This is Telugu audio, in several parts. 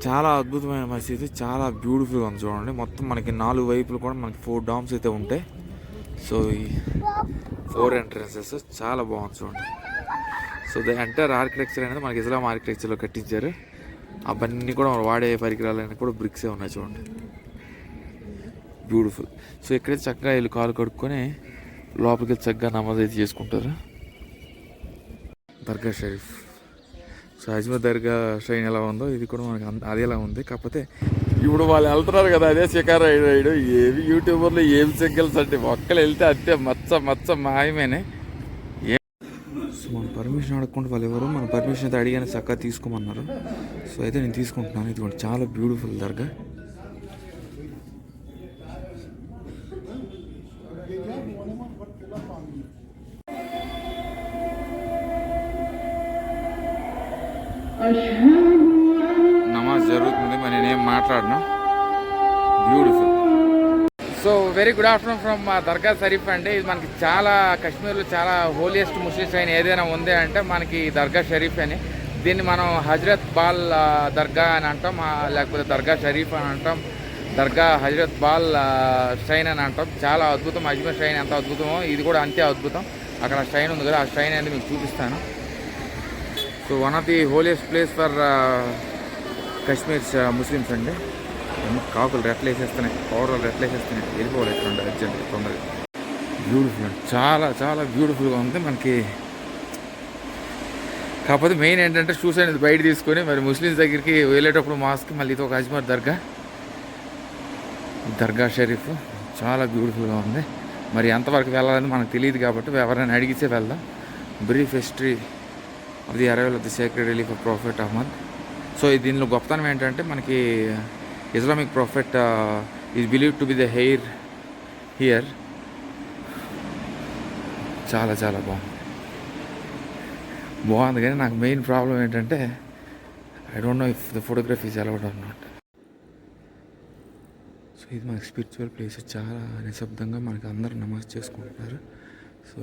చాలా అద్భుతమైన మసీదు, చాలా బ్యూటిఫుల్గా ఉంది చూడండి. మొత్తం మనకి 4 వైపులు కూడా మనకి 4 డామ్స్ అయితే ఉంటాయి. సో ఈ 4 ఎంట్రన్సెస్ చాలా బాగుంది చూడండి. సో ద ఎంటైర్ ఆర్కిటెక్చర్ అనేది మనకి ఇస్లాం ఆర్కిటెక్చర్లో కట్టించారు. అవన్నీ కూడా మనం వాడే పరికరాలన్నీ కూడా బ్రిక్సే ఉన్నాయి చూడండి. బ్యూటిఫుల్. సో ఇక్కడైతే చక్కగా వీళ్ళు కాలు కడుక్కొని లోపలికి చక్కగా నమాజ్ అయితే చేసుకుంటారు. దర్గా షరీఫ్. సో అజ్మీర్ దర్గా షైన్ ఎలా ఉందో ఇది కూడా మనకి అదే ఎలా ఉంది. కాకపోతే ఇప్పుడు వాళ్ళు వెళ్తున్నారు కదా, అదే షికార్ రైడ్. ఏవి యూట్యూబర్లు ఏమి సిగ్నల్స్ అంటే ఒక్కరు వెళ్తే అంతే మచ్చ మాయమేనే. సో మనం పర్మిషన్ అడగకుండా వాళ్ళు ఎవరు మన పర్మిషన్ అయితే అడిగానే చక్కగా తీసుకోమన్నారు. సో అయితే నేను తీసుకుంటున్నాను. ఇది చాలా బ్యూటిఫుల్ దర్గా. నమాజ్ జరుగుతుంది, మరి నేనేం మాట్లాడను. Beautiful. So very good afternoon from Dargah Sharif అండి. ఇది మనకి చాలా కాశ్మీర్లో చాలా హోలియెస్ట్ ముస్లిమ్స్ అయిన ఏదైనా ఉంది అంటే మనకి దర్గా షరీఫ్ అని. దీన్ని మనం హజరత్ బాల్ దర్గా అని అంటాం, లేకపోతే దర్గా షరీఫ్ అని అంటాం, దర్గా హజరత్ బాల్ షైన్ అని అంటాం. చాలా అద్భుతం. అజ్మీర్ షైన్ ఎంత అద్భుతమో ఇది కూడా అంతే అద్భుతం. అక్కడ షైన్ ఉంది కదా, ఆ షైన్ అనేది మీకు చూపిస్తాను. So one of the holiest place for Kashmir's Muslims అండి. కాకులు రెట్లేసేస్తున్నాయి, పౌడర్లు రెట్లేసేస్తున్నాయి. వెళ్ళిపోవాలి ఎక్కడ అర్జెంట్ తొందరగా. బ్యూటిఫుల్ అండి, చాలా చాలా బ్యూటిఫుల్గా ఉంది మనకి. కాకపోతే మెయిన్ ఏంటంటే షూస్ అనేది బయట తీసుకొని మరి ముస్లిమ్స్ దగ్గరికి వెళ్ళేటప్పుడు మాస్క్ మళ్ళీ ఇది ఒక అజ్మీర్ దర్గా షరీఫ్ చాలా బ్యూటిఫుల్గా ఉంది. మరి ఎంతవరకు వెళ్ళాలని మనకు తెలియదు కాబట్టి ఎవరైనా అడిగితే వెళ్దాం. Brief history of the arrival of the sacred relief of prophet Ahmad. So దీనిలో గొప్పతనం ఏంటంటే మనకి Islamic prophet is believe to be the hair here. చాలా చాలా బాగుంది కానీ నాకు మెయిన్ ప్రాబ్లం ఏంటంటే I don't know if the photography is allowed or not. So ఇది మనకి స్పిరిచువల్ ప్లేస్. చాలా నిశ్శబ్దంగా మనకి అందరూ నమాజ్ చేసుకుంటున్నారు. సో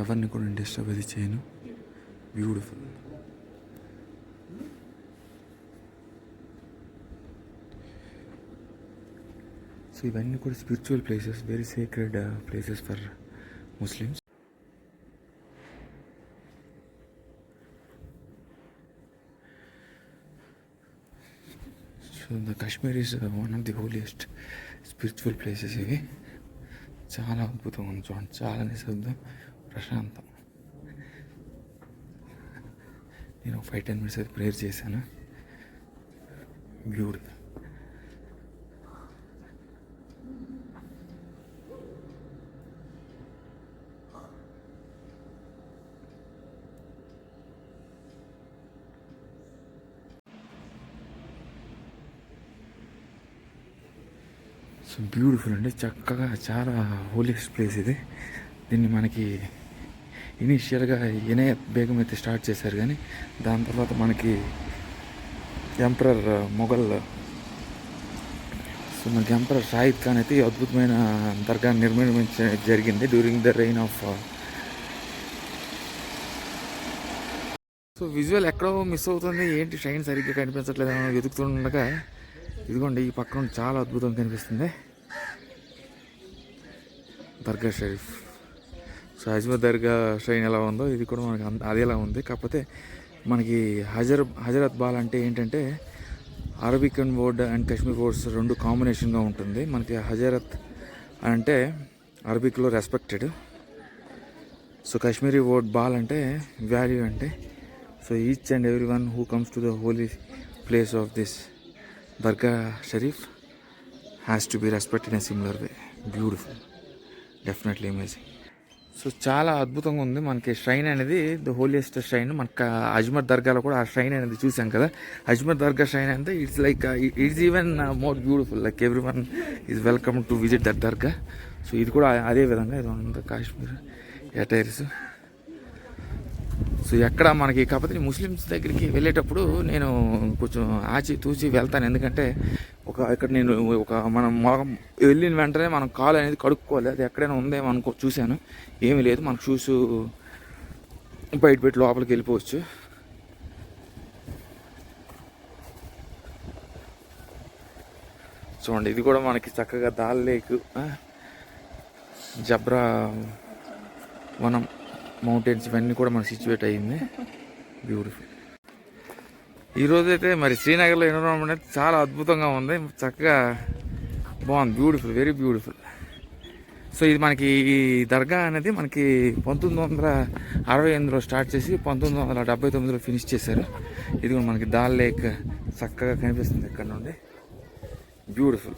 ఎవరిని కూడా డిస్టర్బ్ అది చేయను. బ్యూటిఫుల్. సో ఇవన్నీ కూడా spiritual places, very sacred places for Muslims. So the Kashmir is one of the holiest spiritual places ఇవి. చాలా అద్భుతంగా ఉంది చూడండి. చాలా నిశ్శబ్దం, ప్రశాంతం. నేను 5-10 minutes అయితే ప్రేయర్ చేశాను. బ్యూటిఫుల్. సో బ్యూటిఫుల్ అండి, చక్కగా చాలా హోలియెస్ట్ ప్లేస్ ఇది. దీన్ని మనకి ఇనీషియల్గా ఇనాయత్ బేగం అయితే స్టార్ట్ చేశారు, కానీ దాని తర్వాత మనకి ఎంపరర్ మొఘల్, సో మనకి ఎంపరర్ షాహిద్ ఖాన్ అయితే ఈ అద్భుతమైన దర్గా నిర్మించడం జరిగింది during the reign of. So visual ఎక్కడో మిస్ అవుతుంది, ఏంటి షైన్ సరిగ్గా కనిపించట్లేదు అని వెతుకుతుండగా ఇదిగోండి ఈ పక్కన చాలా అద్భుతంగా కనిపిస్తుంది దర్గా షరీఫ్. సో అజ్మీర్ దర్గా షైన్ ఎలా ఉందో ఇది కూడా మనకి అది ఎలా ఉంది. కాకపోతే మనకి హజరత్ బాల్ అంటే ఏంటంటే అరబికన్ వర్డ్ అండ్ కాశ్మీర్ వర్డ్స్ రెండు కాంబినేషన్గా ఉంటుంది. మనకి హజరత్ అంటే అరబిక్లో respected, so Kashmiri word bal అంటే వాల్యూ అంటే. So each and every one who comes to the holy place of this Dargah Sharif has to be respected in a similar way. Beautiful, definitely amazing. So చాలా అద్భుతంగా ఉంది మనకి షైన్ అనేది, ద హోలియెస్ట్ షైన్. మనకు అజ్మీర్ దర్గాలో కూడా ఆ షైన్ అనేది చూసాం కదా. అజ్మీర్ దర్గా షైన్ అంటే it's like it's even more beautiful, like every one is welcome to visit that dargah. So ఇది కూడా అదే విధంగా ఇది ఉంది కాశ్మీర్ అటైర్స్. సో ఎక్కడ మనకి కాకపోతే ముస్లిమ్స్ దగ్గరికి వెళ్ళేటప్పుడు నేను కొంచెం ఆచి తూచి వెళ్తాను. ఎందుకంటే ఇక్కడ నేను మనం వెళ్ళిన వెంటనే మనం కాలు అనేది కడుక్కోవాలి. అది ఎక్కడైనా ఉందేమో చూశాను, ఏమీ లేదు. మనకు షూస్ బయట పెట్టి లోపలికి వెళ్ళిపోవచ్చు. చూడండి ఇది కూడా మనకి చక్కగా దాల్ లేక్, జబ్రా వనం, మౌంటైన్స్ ఇవన్నీ కూడా మనకి సిచ్యువేట్ అయ్యింది. బ్యూటిఫుల్. ఈరోజైతే మరి శ్రీనగర్లో ఎన్విరాన్మెంట్ అయితే చాలా అద్భుతంగా ఉంది, చక్కగా బాగుంది. Beautiful, very beautiful. సో ఇది మనకి ఈ దర్గా అనేది మనకి 1968లో స్టార్ట్ చేసి 1979లో ఫినిష్ చేశారు. ఇది కూడా మనకి దాల్ లేక్ చక్కగా కనిపిస్తుంది ఇక్కడ నుండి. బ్యూటిఫుల్.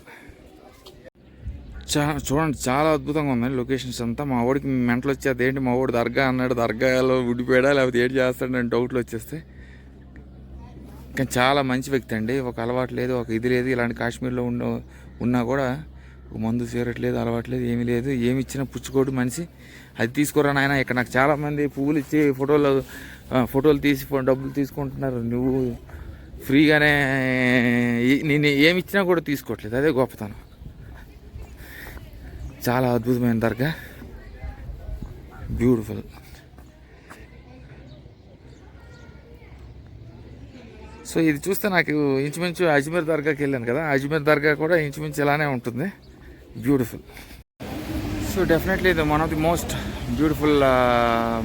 చూడండి చాలా అద్భుతంగా ఉంది లొకేషన్స్ అంతా. మా వాడికి మెంటలు వచ్చేది ఏంటి, మా వాడు దర్గా అన్నాడు, దర్గాలో ఉండిపోయాడా లేకపోతే ఏంటి చేస్తాడు అని డౌట్లు వచ్చేస్తే. కానీ చాలా మంచి వ్యక్తి అండి. ఒక అలవాటు లేదు, ఒక ఇది లేదు. ఇలాంటి కాశ్మీర్లో ఉన్నా కూడా ఒక మందు సిగరెట్ లేదు, అలవాటు లేదు, ఏమీ లేదు. ఏమి ఇచ్చినా పుచ్చుకోడు మనిషి. అది తీసుకోరా నాయన. ఇక్కడ నాకు చాలామంది పువ్వులు ఇచ్చి ఫోటోలు తీసి డబ్బులు తీసుకుంటున్నారు. నువ్వు ఫ్రీగానే నేను ఏమి ఇచ్చినా కూడా తీసుకోవట్లేదు. అదే గొప్పతనం. చాలా అద్భుతమైన దర్గా. బ్యూటిఫుల్. సో ఇది చూస్తే నాకు ఇంచుమించు అజ్మీర్ దర్గాకి వెళ్ళాను కదా, అజ్మీర్ దర్గా కూడా ఇంచుమించు ఇలానే ఉంటుంది. బ్యూటిఫుల్. సో డెఫినెట్లీ ఇది one of the most beautiful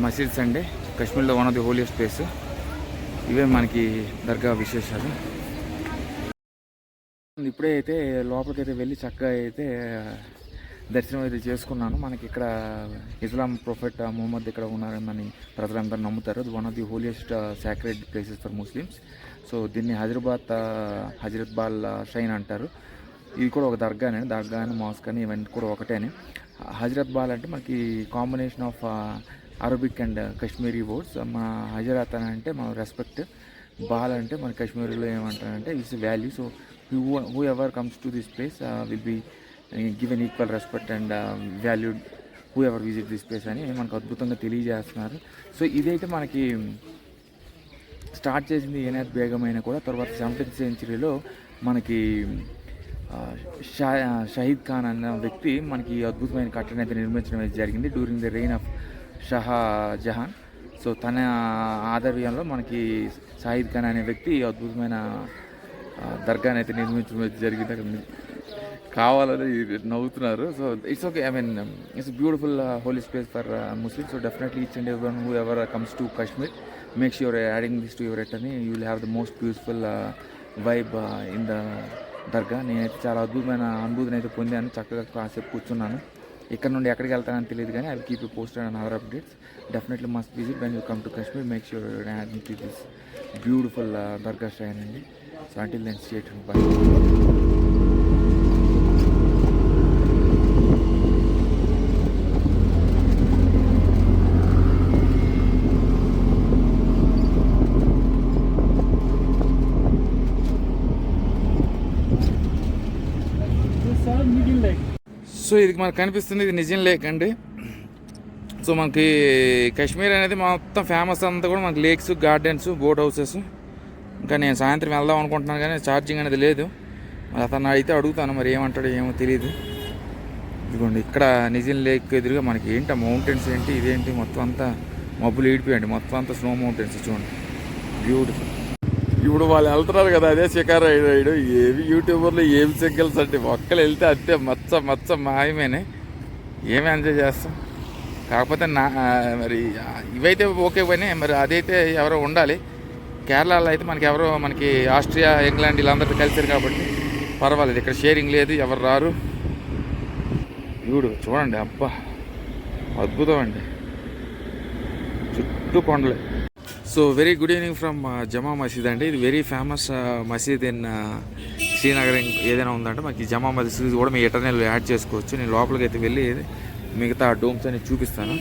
masjids అండి కాశ్మీర్లో, one of the holiest place. ఇవే మనకి దర్గా విశేషాలు. ఇప్పుడే అయితే లోపలికి అయితే వెళ్ళి చక్కగా అయితే దర్శనం అయితే చేసుకున్నాను. మనకి ఇక్కడ ఇస్లాం ప్రొఫెట్ ముహమ్మద్ ఇక్కడ ఉన్నారని ప్రజలందరూ నమ్ముతారు. అది one of the holiest sacred places for Muslims. So దీన్ని హజరత్ బాల్ షైన్ అంటారు. ఇది కూడా ఒక దర్గానే, దర్గా అని మాస్క్ అని ఇవన్నీ కూడా ఒకటేనే. హజరత్ బాల్ అంటే మనకి combination of Arabic and Kashmiri words. మన హజరత్ అని అంటే మన రెస్పెక్ట్, బాల్ అంటే మన కాశ్మీరీలో ఏమంటారంటే it's value. So who ever comes to this place will be given equal respect and valued who ever visit this place అని మనకు అద్భుతంగా తెలియజేస్తున్నారు. సో ఇదైతే మనకి స్టార్ట్ చేసింది ఏనాథ్ బేగం అయినా కూడా తర్వాత 17th సెంచరీలో మనకి షహీద్ ఖాన్ అన్న వ్యక్తి మనకి అద్భుతమైన కట్టడం అయితే నిర్మించడం అయితే జరిగింది during the reign of Shahjahan. So తన ఆధ్వర్యంలో మనకి షహీద్ ఖాన్ అనే వ్యక్తి అద్భుతమైన దర్గాని అయితే నిర్మించడం అయితే జరిగింది. అక్కడ కావాలని నవ్వుతున్నారు. So it's okay. I mean it's beautiful holy space for Muslims. So definitely each and every one who ever comes to Kashmir make sure adding this to your return. You will have the most beautiful vibe in the Dargah. నేనైతే చాలా అద్భుతమైన అనుభూతిని అయితే పొందాను. చక్కగా కాసేపు కూర్చున్నాను. ఇక్కడ నుండి ఎక్కడికి వెళ్తానని తెలియదు కానీ I will keep you posted and other updates. Definitely must visit when you come to Kashmir. Make sure adding to this beautiful Dargah shrine అండి. So until then stay tuned. Bye. So ఇది మనకు కనిపిస్తుంది, ఇది నిజం లేక్ అండి. సో మనకి కాశ్మీర్ అనేది మొత్తం ఫేమస్ అంతా కూడా మనకి లేక్స్, గార్డెన్స్, బోట్ హౌసెస్. ఇంకా నేను సాయంత్రం వెళ్దాం అనుకుంటున్నాను కానీ ఛార్జింగ్ అనేది లేదు. మరి అతను అయితే అడుగుతాను, మరి ఏమంటాడో ఏమో తెలియదు. ఇదిగోండి ఇక్కడ నిజం లేక్ ఎదురుగా మనకి ఏంటి మౌంటైన్స్ ఏంటి, ఇదేంటి మొత్తం అంతా మబ్బులు ఈడిపోయండి, మొత్తం అంతా స్నో మౌంటైన్స్. చూడండి బ్యూటిఫుల్. ఇప్పుడు వాళ్ళు వెళ్తున్నారు కదా, అదే షికార్ రైడ్. ఏవి యూట్యూబర్లు ఏమి సిగ్నల్స్ అంటే ఒక్కరు వెళ్తే అంతే మచ్చ మాయమేనే. ఏమి ఎంజాయ్ చేస్తాం. కాకపోతే మరి ఇవైతే ఓకే పని, మరి అదైతే ఎవరో ఉండాలి. కేరళలో అయితే మనకి ఆస్ట్రియా, ఇంగ్లాండ్ వీళ్ళందరితో కలిసారు కాబట్టి పర్వాలేదు. ఇక్కడ షేరింగ్ లేదు, ఎవరు రారు. చూడండి అబ్బా అద్భుతం అండి, చుట్టూ కొండలే. So very good evening from Jama Masjid అండి. ఇది very famous masjid in Srinagar. ఏదైనా ఉందంటే మనకి జమా మసీద్ కూడా మీ ఇంటర్నెట్లో యాడ్ చేసుకోవచ్చు. నేను లోపలికి అయితే వెళ్ళి మిగతా డోమ్స్ అనేది చూపిస్తాను.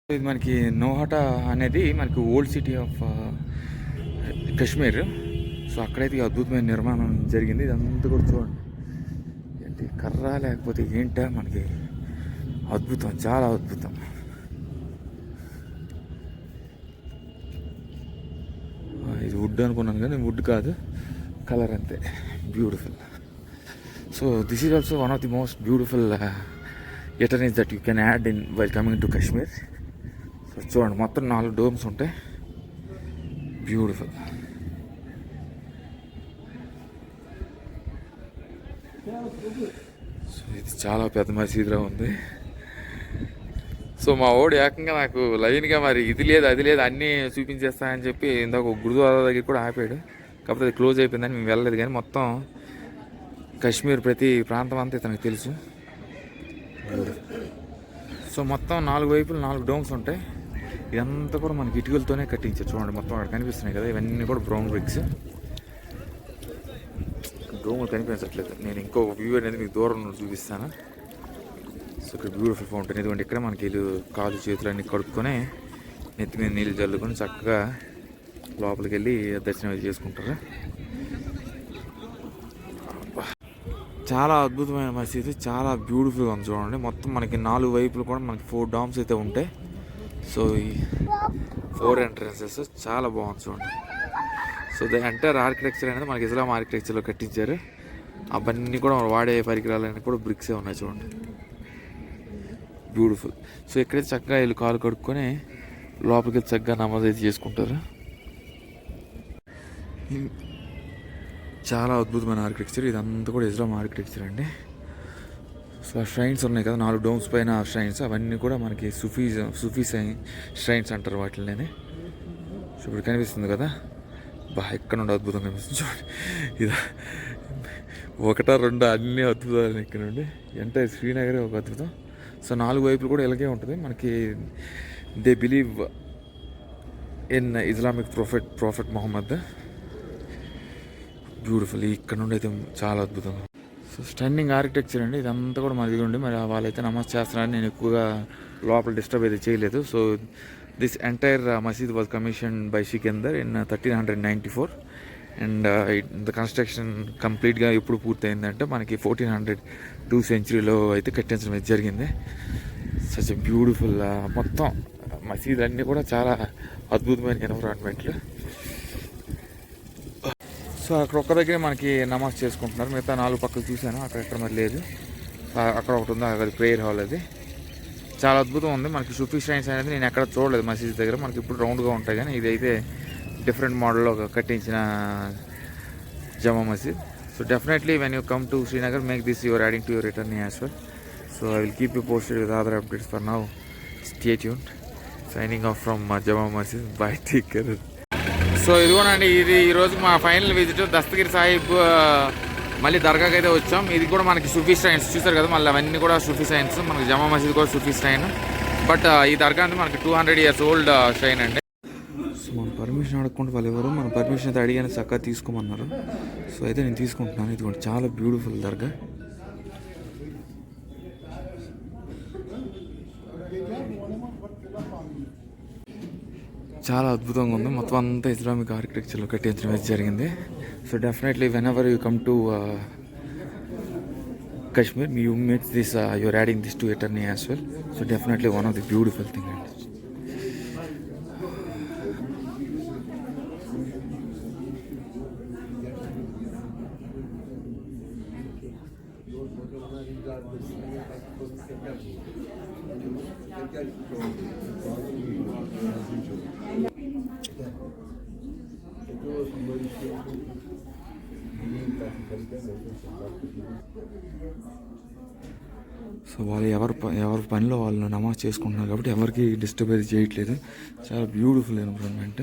ఇది మనకి నోహటా అనేది మనకి old city of Kashmir. So అక్కడైతే అద్భుతమైన నిర్మాణం జరిగింది. ఇదంతా కూడా చూడండి, ఏంటి కర్ర లేకపోతే ఏంటా మనకి అద్భుతం, చాలా అద్భుతం. ఇది వుడ్ అనుకున్నాను కానీ వుడ్ కాదు, కలర్ అంతే. Beautiful. So this is also one of the most beautiful ఎటర్నీస్ that you can add in while coming to Kashmir. So చూడండి మొత్తం 4 డోమ్స్ ఉంటాయి. బ్యూటిఫుల్. సో ఇది చాలా పెద్ద మసీదులో ఉంది. సో మా ఓడు ఏకంగా నాకు లైన్గా మరి ఇది లేదు అది లేదు అన్నీ చూపించేస్తానని చెప్పి ఇందాక ఒక గురుద్వారా దగ్గర కూడా ఆపాడు. కాకపోతే అది క్లోజ్ అయిపోయిందని మేము వెళ్ళలేదు. కానీ మొత్తం కాశ్మీర్ ప్రతి ప్రాంతం అంతా ఇతనికి తెలుసు. సో మొత్తం 4 వైపులు 4 డోమ్స్ ఉంటాయి. ఇదంతా కూడా మనకి ఇటుకలతోనే కట్టించారు. చూడండి మొత్తం అక్కడ కనిపిస్తున్నాయి కదా, ఇవన్నీ కూడా బ్రౌన్ బ్రిక్స్. డోములు కనిపించట్లేదు. నేను ఇంకో వ్యూ అనేది మీకు దూరం నుండి చూపిస్తాను. సో ఇక్కడ బ్యూటిఫుల్ ఫౌంటైన్. ఇదిగోండి ఇక్కడ మనకి వీళ్ళు కాలు చేతులు అన్నీ కడుక్కొని నెత్తి మీద నీళ్ళు చల్లుకొని చక్కగా లోపలికి వెళ్ళి దర్శనం అది చేసుకుంటారు. చాలా అద్భుతమైన మసీదు, చాలా బ్యూటిఫుల్గా ఉంది. చూడండి మొత్తం మనకి 4 వైపులు కూడా మనకి 4 డామ్స్ అయితే ఉంటాయి. సో ఈ 4 ఎంట్రన్సెస్ చాలా బాగుంది చూడండి. సో ద ఎంటైర్ ఆర్కిటెక్చర్ అనేది మనకి ఇస్లాం ఆర్కిటెక్చర్లో కట్టించారు. అవన్నీ కూడా మనం వాడే పరికరాలన్నీ కూడా బ్రిక్సే ఉన్నాయి చూడండి. బ్యూటిఫుల్. సో ఇక్కడైతే చక్కగా వీళ్ళు కాలు కడుక్కొని లోపలికి చక్కగా నమాజ్ అయితే చేసుకుంటారు. చాలా అద్భుతమైన ఆర్కిటెక్చర్. ఇదంతా కూడా ఇస్లాం ఆర్కిటెక్చర్ అండి. సో ఆ ష్రైన్స్ ఉన్నాయి కదా 4 డోమ్స్ పైన ష్రైన్స్, అవన్నీ కూడా మనకి సూఫీ ష్రైన్స్ అంటారు వాటిని. సో ఇప్పుడు కనిపిస్తుంది కదా, ఎక్కడ నుండి అద్భుతం కనిపిస్తుంది చూడండి. ఇది 1, 2 అన్నీ అద్భుతాలు ఇక్కడ నుండి. ఎంటైర్ శ్రీనగరే ఒక అద్భుతం. సో 4 వైపులు కూడా ఇలాగే ఉంటుంది మనకి. They believe in Islamic prophet Mohammed. Beautiful. ఇక్కడ నుండి అయితే చాలా అద్భుతంగా. సో స్టన్నింగ్ ఆర్కిటెక్చర్ అండి. ఇదంతా కూడా మరి ఇదిగోండి. మరి వాళ్ళైతే నమాజ్ చేస్తున్నారని నేను ఎక్కువగా లోపల డిస్టర్బ్ అయితే చేయలేదు. సో దిస్ ఎంటైర్ మసీద్ was commission by Sikandar in 1394 and the construction కంప్లీట్గా ఎప్పుడు పూర్తయిందంటే మనకి 1402 సెంచురీలో అయితే కట్టించడం అయితే జరిగింది. Such beautiful. మొత్తం మసీదులు అన్నీ కూడా చాలా అద్భుతమైన ఎన్విరాన్మెంట్లు. సో అక్కడ ఒక్క దగ్గరే మనకి నమాజ్ చేసుకుంటున్నారు. మిగతా 4 పక్కలు చూశాను, అక్కడ మరి లేదు. అక్కడ ఒకటి ఉంది, అది ప్రేయర్ హాల్. అది చాలా అద్భుతం ఉంది. మనకి సూఫీ ష్రైన్స్ అనేది నేను ఎక్కడ చూడలేదు మసీద్ దగ్గర. మనకి ఇప్పుడు రౌండ్గా ఉంటాయి కానీ ఇదైతే డిఫరెంట్ మోడల్లో కట్టించిన జమా మసీద్. So definitely when you come to Srinagar make this your adding to your return as well. So I will keep you posted with other updates. For now stay tuned. Signing off from Jama మసీద్. By, take care. సో ఇదిగోనండి, ఇది ఈరోజు మా ఫైనల్ విజిట్ దస్తగిరి సాహిబ్. మళ్ళీ దర్గాకి అయితే వచ్చాం. ఇది కూడా మనకి సూఫీ స్ట్రైన్స్ చూసారు కదా, మళ్ళీ అవన్నీ కూడా సూఫీ స్ట్రైన్స్. మనకి జమా మసీద్ కూడా సూఫీ స్ట్రైన్. బట్ ఈ దర్గా అంటే మనకి 200 years ఓల్డ్ స్ట్రైన్ అండి. సో మన పర్మిషన్ అడగకుండా వాళ్ళు ఎవరు మన పర్మిషన్ అయితే అడిగాను, చక్కగా తీసుకోమన్నారు. సో అయితే నేను తీసుకుంటున్నాను. ఇది కూడా చాలా బ్యూటిఫుల్ దర్గా. చాలా అద్భుతంగా ఉంది. మొత్తం అంతా ఇస్లామిక్ ఆర్కిటెక్చర్లో కట్టించడం అయితే జరిగింది. So definitely when ever you come to Kashmir, you make this, you're adding this to Eternity as well. So definitely one of the beautiful things. So వాళ్ళు ఎవరి పనిలో వాళ్ళు నమాజ్ చేసుకుంటున్నారు కాబట్టి ఎవరికి డిస్టర్బ్ అయితే చేయట్లేదు. చాలా బ్యూటిఫుల్ ఎన్విరాన్మెంట్.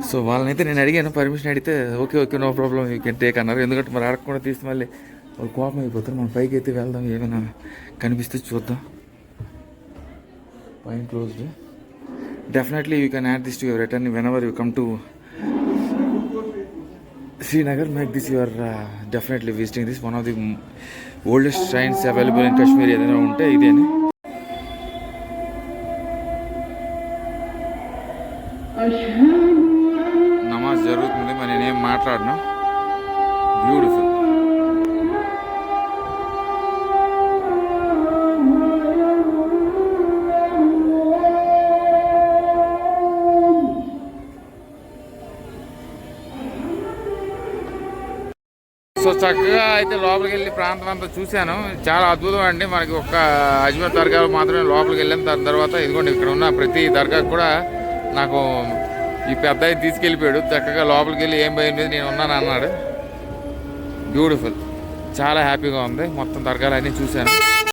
సో వాళ్ళనైతే నేను అడిగాను, పర్మిషన్ అడిగితే okay no problem you can take అన్నారు. ఎందుకంటే మరి అడగకుండా తీస్తే మళ్ళీ వాళ్ళు కోపం అయిపోతారు. మనం పైకి అయితే వెళ్దాం, ఏమైనా కనిపిస్తే చూద్దాం. పైన closed. Definitely you can add this to your return when ever you come to Srinagar. Make this you are definitely visiting this. One of the oldest shrines available in Kashmir ఏదైనా ఉంటే ఇదేనే. నమాజ్ జరుగుతుంది, మరి నేనేం మాట్లాడను. బ్యూటిఫుల్. సో చక్కగా అయితే లోపలికి వెళ్ళి ప్రాంతం అంతా చూశాను. చాలా అద్భుతం అండి. మనకి ఒక్క అజ్మీర్ దర్గాలో మాత్రమే లోపలికి వెళ్ళిన దాని తర్వాత ఇదిగోండి ఇక్కడ ఉన్న ప్రతి దర్గాకు కూడా నాకు ఈ పెద్ద తీసుకెళ్ళిపోయాడు. చక్కగా లోపలికి వెళ్ళి ఏం భయం లేదు నేను ఉన్నాను అన్నాడు. బ్యూటిఫుల్. చాలా హ్యాపీగా ఉంది. మొత్తం దర్గాలు అన్నీ చూశాను.